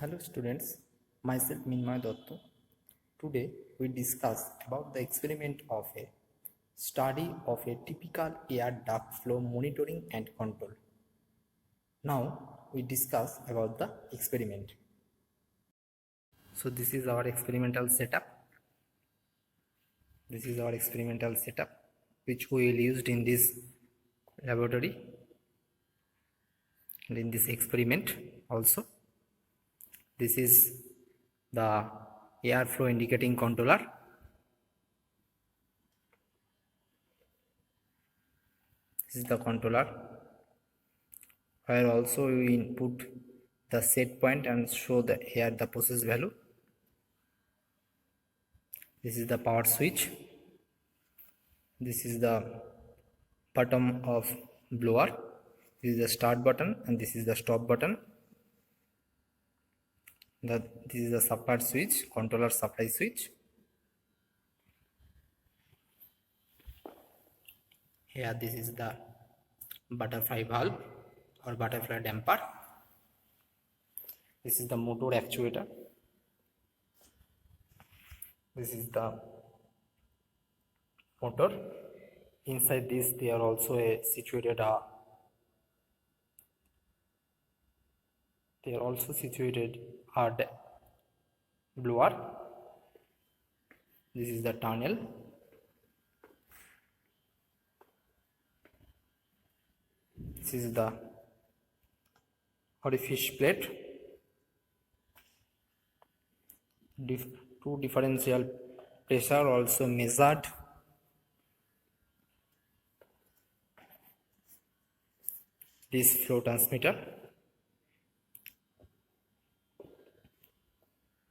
Hello students, myself Minmay Dotto. Today we discuss about the experiment of a study of a typical air duct flow monitoring and control. Now we discuss about the experiment. So this is our experimental setup. This is our experimental setup which we will use in this laboratory and in this experiment also. This is the airflow indicating controller. This is the controller where also we input the set point and show the process value. This is the power switch. This is the bottom of blower. This is the start button and this is the stop button. This is the supply switch, controller supply switch. Here this is the butterfly valve or butterfly damper. This is the motor actuator. This is the motor. Inside this they are also situated a blower. This is the tunnel. This is the orifice plate. Two differential pressure also measured. This flow transmitter.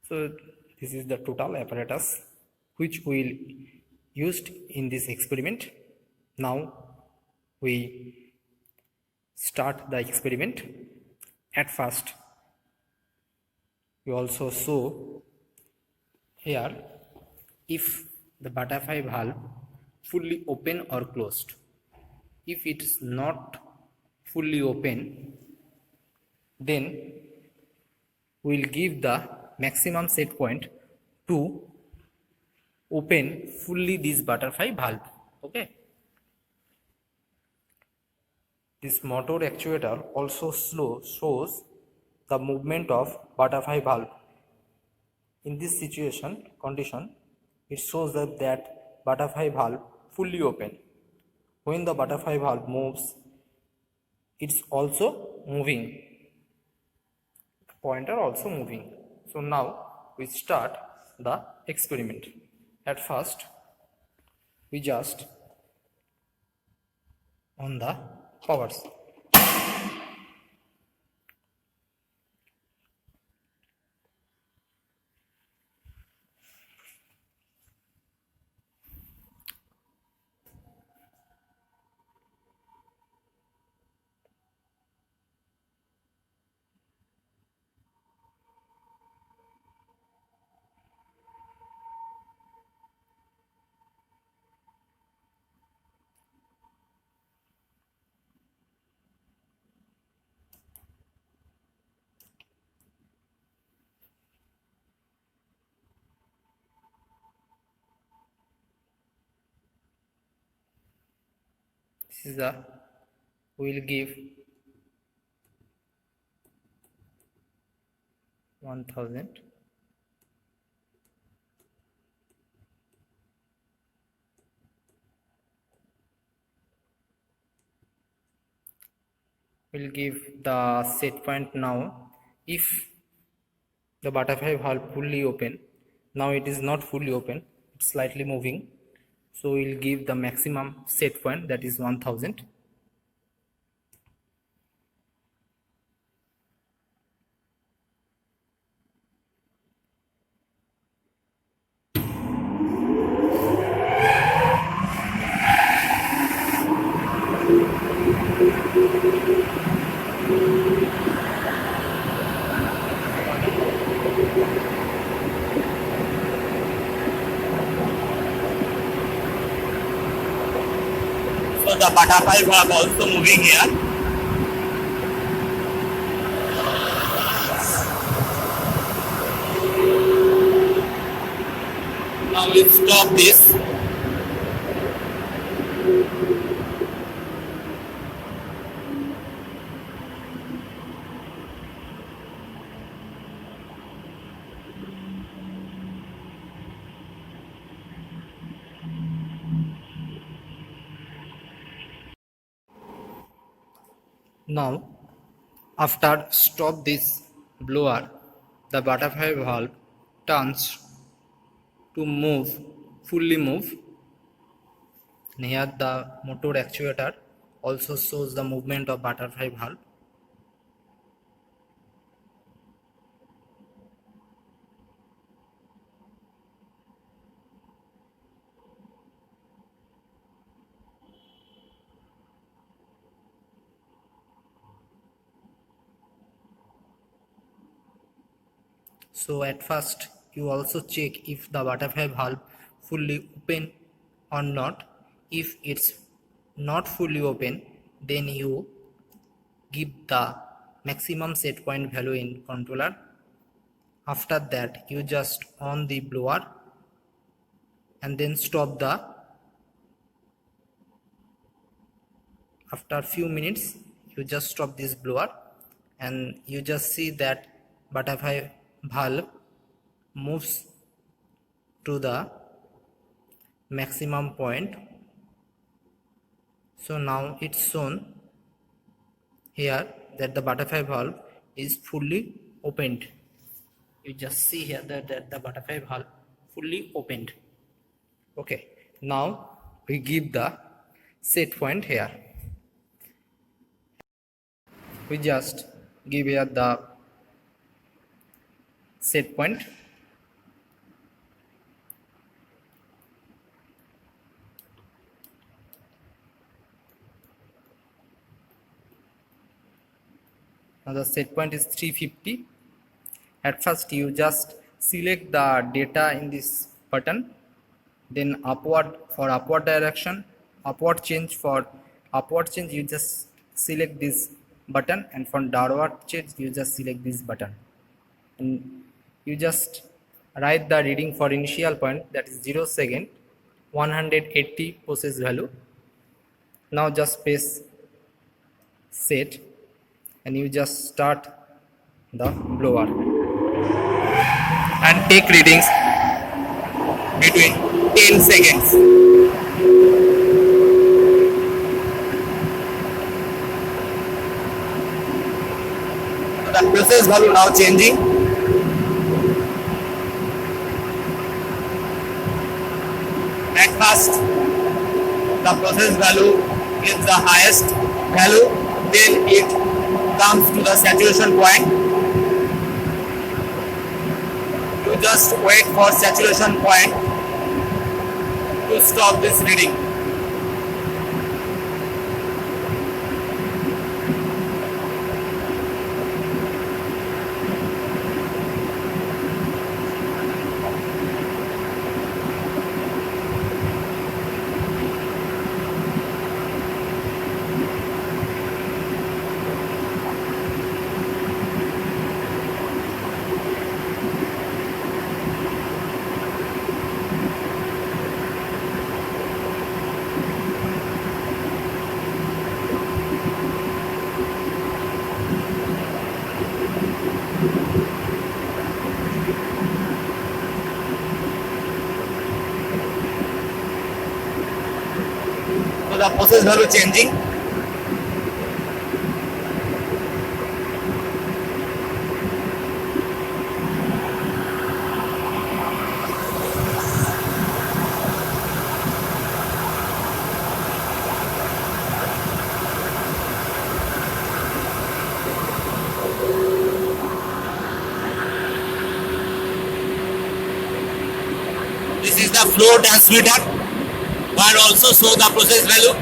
So this is the total apparatus which we will used in this experiment. Now we start the experiment. At first we also show here if the butterfly valve fully open or closed. If it is not fully open, then we will give the maximum set point to open fully this butterfly valve. Okay. This motor actuator also shows the movement of butterfly valve. In this condition, it shows that butterfly valve fully open. When the butterfly valve moves, it's also moving. Pointer also moving. So now we start the experiment. At first, we just on the powers. This is we will give 1000. We'll give the set point now. If the butterfly valve fully open, now it is not fully open, it's slightly moving. So we'll give the maximum set point, that is 1000. So the butterfly valve also moving here. will stop this. Now, after stop this blower, the butterfly valve turns to fully move. Here the motor actuator also shows the movement of butterfly valve. So at first you also check if the butterfly valve fully open or not. If it's not fully open, then you give the maximum set point value in controller. After that you just on the blower and then stop the. After few minutes you just stop this blower and you just see that butterfly valve moves to the maximum point. So now it's shown here that the butterfly valve is fully opened. You just see here that the butterfly valve fully opened. Okay, now we give the set point here. We just give here the set point. Now the set point is 350. At first you just select the data in this button, then upward for upward direction, upward change for upward change you just select this button, and for downward change you just select this button, and you just write the reading for initial point, that is 0 second, 180 process value. Now just press set and you just start the blower and take readings between 10 seconds. So the process value now changing. At first the process value is the highest value, then it comes to the saturation point. You just wait for saturation point to stop this reading. So the process value changing. This is the flow transmitter, where also show the process value.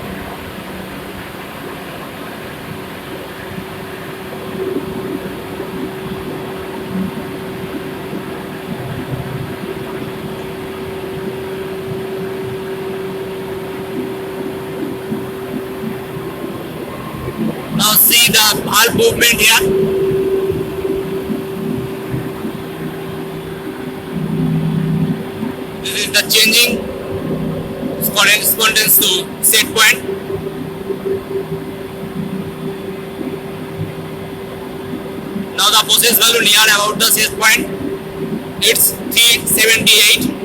Now see the valve movement here. This is and the changing corresponds to set point. Now the process value near about the set point, it's 378.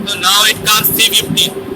So now it comes 350.